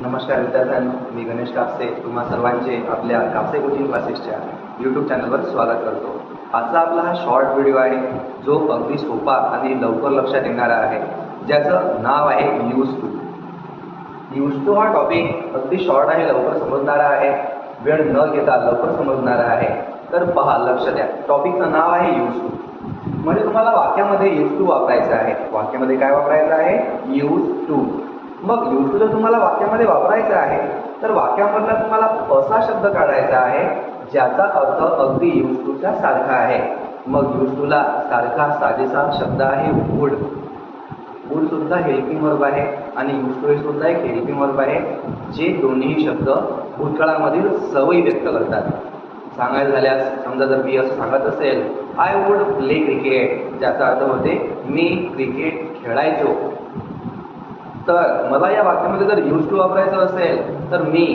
नमस्कार विद्यार्थ्यांनो, मी गणेश कापसे तुम्हा सर्वांचे आपल्या कापसे कोचिंग क्लासेसच्या यूट्यूब चॅनलवर स्वागत करतो. आजचा आपला हा शॉर्ट व्हिडिओ आहे जो अगदी सोपा आणि लवकर लक्षात येणारा आहे, ज्याचं नाव आहे यूज टू. यूज टू हा टॉपिक अगदी शॉर्ट आहे, लवकर समजणारा आहे, वेळ न घेता लवकर समजणारा आहे. तर पहा, लक्ष द्या. टॉपिकचं नाव आहे यूज टू. म्हणजे तुम्हाला वाक्यामध्ये यूज टू वापरायचं आहे. वाक्यामध्ये काय वापरायचं आहे? Use to. मग यूज टू जर तुम्हाला वाक्यामध्ये वापरायचं आहे तर वाक्यामधला तुम्हाला असा शब्द काढायचा आहे ज्याचा अर्थ अगदी यूज टूच्या सारखा आहे. मग यूज टूला सारखा साजेसा शब्द आहे वुड. वुड सुद्धा हेल्पिंग वर्ब आहे आणि यूज टू हे सुद्धा एक हेल्पिंग वर्ब आहे, जे दोन्ही शब्द भूतकाळामधील सवयी व्यक्त करतात. सांगायचं झाल्यास समजा जर मी असं सांगत असेल आय वुड प्ले क्रिकेट, ज्याचा अर्थ होते मी क्रिकेट खेळायचो. तर मला या वाक्यामध्ये जर यूज टू वापरायचं असेल तर मी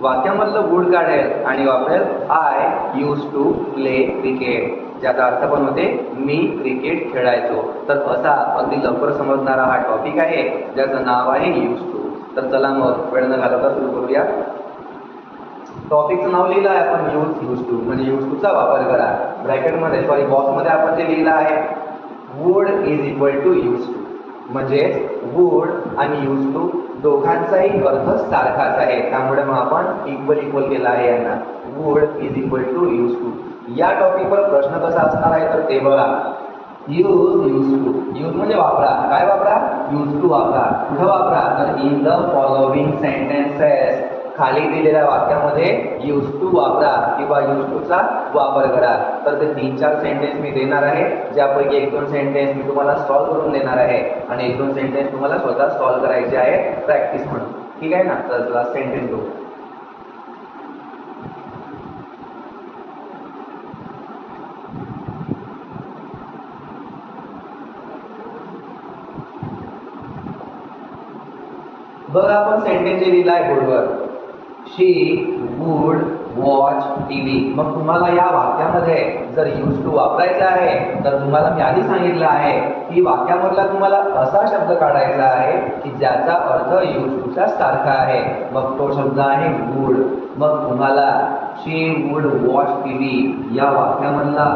वाक्यामधलं वुड काढेल आणि वापरेल I use to play cricket, ज्याचा अर्थ पण होते मी क्रिकेट खेळायचो. तर असा अगदी लवकर समजणारा हा टॉपिक आहे ज्याचं नाव आहे यूज टू. तर चला मग वेळ न घालवता सुरू करूया. टॉपिकचं नाव लिहिलं आहे आपण यूज टू, म्हणजे यूज टूचा वापर करा. ब्रॅकेटमध्ये बॉक्समध्ये आपण जे लिहिलं आहे would is equal to use to, म्हणजे वुड आणि यूज टू दोघांचाही अर्थ सारखाच आहे, त्यामुळे मग आपण इक्वल केला आहे यांना. Would is equal to use to. या टॉपिकवर प्रश्न कसा असणार आहे तर ते बघा. Use to. यूज म्हणजे वापरा. काय वापरा? यूज टू वापरा. कुठं वापरा? तर इन द फॉलोविंग सेंटेन्सेस, खाली दिलेल्या वाक्यामध्ये यूज टू वापरा किंवा यूज टूचा वापर करा. तर ते 3-4 सेंटेन्स मी देणार आहे, ज्यापैकी 1-2 सेंटेन्स मी तुम्हाला सॉल्व्ह करून देणार आहे आणि 1-2 सेंटेन्स तुम्हाला स्वतः सॉल्व्ह करायचे आहे प्रॅक्टिस म्हणून. ठीक आहे ना? तर चला सेंटेन्स घेऊ. बघा आपण सेंटेन्स जे लिहिला आहे बोर्डवर, शी वुड वॉच टीव्ही. मग तुम्हाला या वाक्यामध्ये जर यूज टू वापरायचा आहे तर तुम्हाला मी आधी सांगितलं आहे की वाक्यामधला तुम्हाला असा शब्द काढायचा आहे की ज्याचा अर्थ यूज टूचा सारखा आहे. मग तो शब्द आहे वुड. मग तुम्हाला शी वुड वॉच टीव्ही या वाक्यामधला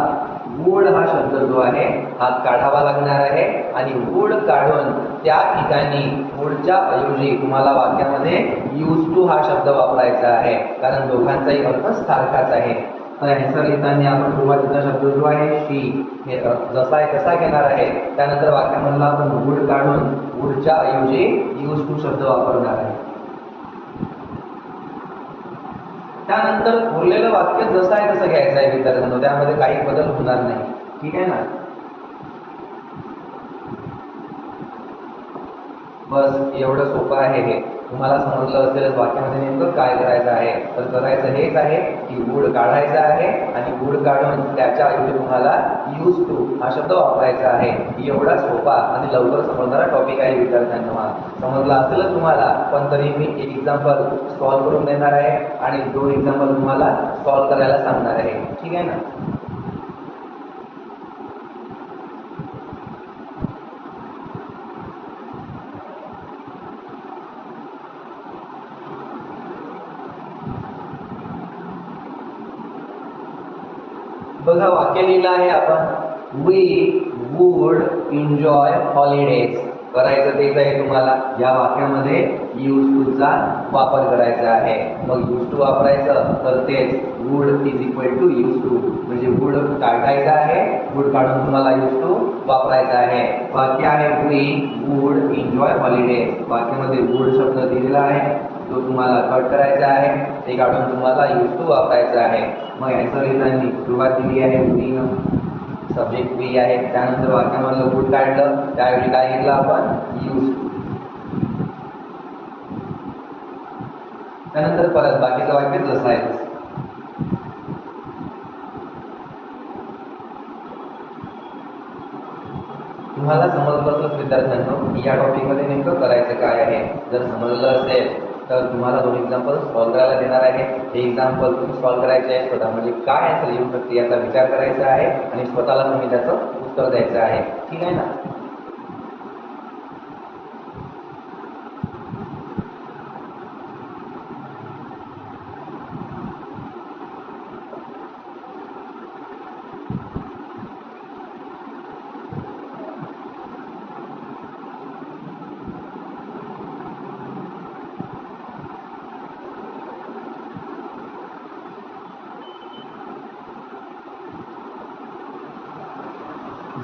वुड हा शब्द जो आहे हा काढावा लागणार आहे आणि वुड काढून त्या ठिकाणी वुडच्या ऐवजी तुम्हाला वाक्यामध्ये यूज टू हा शब्द वापरायचा आहे, कारण दोघांचाही अर्थ सारखाच आहे. ॲन्सर लिहिताना आपण सुरुवातीचा शब्द जो आहे शी हे जसा आहे तसा घेणार आहे. त्यानंतर वाक्यामधला आपण वुड काढून वुडच्या ऐवजी यूज टू शब्द वापरणार आहे. त्यानंतर उरलेलं वाक्य जसं आहे तसं घ्यायचं आहे विद्यार्थ्यांनो, त्यामध्ये काही बदल होणार नाही. ठीक आहे ना? बस एवढं सोपं आहे हे. तुम्हाला समजलं असेल वाक्यामध्ये नेमकं काय करायचं आहे. तर करायचं हेच आहे की वुड काढायचं आहे आणि वुड काढून त्याच्या ऐवजी तुम्हाला यूज टू हा शब्द वापरायचा आहे. एवढा सोपा आणि लवकर समजणारा टॉपिक आहे विद्यार्थ्यांनो. हा समजला असेलच तुम्हाला, पण तरी मी एक एक्झाम्पल सॉल्व्ह करून देणार आहे आणि 2 एक्झाम्पल तुम्हाला सॉल्व्ह करायला सांगणार आहे. ठीक आहे ना? बघा वाक्य लिहिलं आहे आपण वी वुड एन्जॉय हॉलिडेज. करायचं तेच आहे तुम्हाला. या वाक्यामध्ये यूज टूचा वापर करायचा आहे. मग यूज टू वापरायचं तर तेच would is equal to use to, म्हणजे वुड काढायचं आहे, वुड काढून तुम्हाला यूज टू वापरायचा आहे. वाक्य आहे वी वुड एन्जॉय हॉलिडेज. वाक्यामध्ये वुड शब्द दिलेला आहे, तो तुम्हाला कट करायचा आहे, ते काढून तुम्हाला यूज टू वापरायचा आहे. मग ॲन्सर लिहिताना सुरुवात दिली आहे वीनं, सब्जेक्ट वी आहे. त्यानंतर वाक्यामधलं वुड काढलं, त्यावेळी काय घेतलं आपण? Use to. त्यानंतर परत बाकीचं वाक्य जसं आहे तसं. तुम्हाला समजलं विद्यार्थ्यांनो या टॉपिकमध्ये नेमकं करायचं काय आहे. जर समजलं असेल तर तुम्हाला 2 एक्झाम्पल सॉल्व्ह करायला देणार आहे. हे एक्झाम्पल तुम्ही सॉल्व्ह करायचे आहे स्वतः, म्हणजे काय आन्सर येऊ शकते याचा विचार करायचा आहे आणि स्वतःला तुम्ही त्याचं उत्तर द्यायचं आहे. ठीक आहे ना?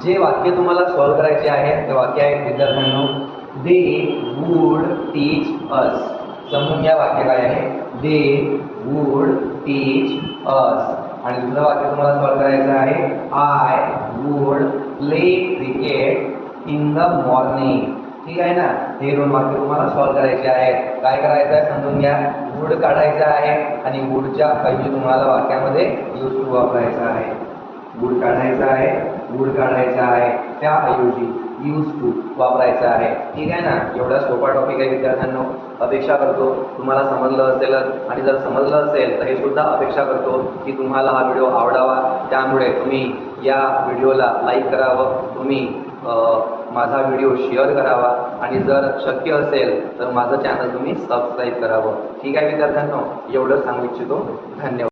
जे वाक्य तुम्हाला सॉल्व्ह करायचे आहे ते वाक्य आहे विद्यार्थ्यांनो, दे वूड टीच अस. समजून घ्या वाक्य काय आहे. दे वूड टीच अस. आणि दुसरं वाक्य तुम्हाला सॉल्व्ह करायचं आहे, I would play cricket in the morning. ठीक आहे ना. हे दोन वाक्य तुम्हाला सॉल्व्ह करायचे आहेत. काय करायचं आहे समजून घ्या. वूड काढायचं आहे आणि वूडच्या ऐवजी तुम्हाला वाक्यामध्ये यूज टू वापरायचा आहे. वूड काढायचा आहे, वूड काढायचा आहे, त्याऐवजी यूज टू वापरायचा आहे. ठीक आहे ना. एवढा सोपा टॉपिक आहे विद्यार्थ्यांनो. अपेक्षा करतो तुम्हाला समजलं असेलच, आणि जर समजलं असेल तर हे सुद्धा अपेक्षा करतो की तुम्हाला हा व्हिडिओ आवडावा. त्यामुळे तुम्ही या व्हिडिओला लाईक करावं, तुम्ही माझा व्हिडिओ शेअर करावा, आणि जर शक्य असेल तर माझं चॅनल तुम्ही सबस्क्राईब करावं. ठीक आहे विद्यार्थ्यांनो, एवढं सांगू इच्छितो. धन्यवाद.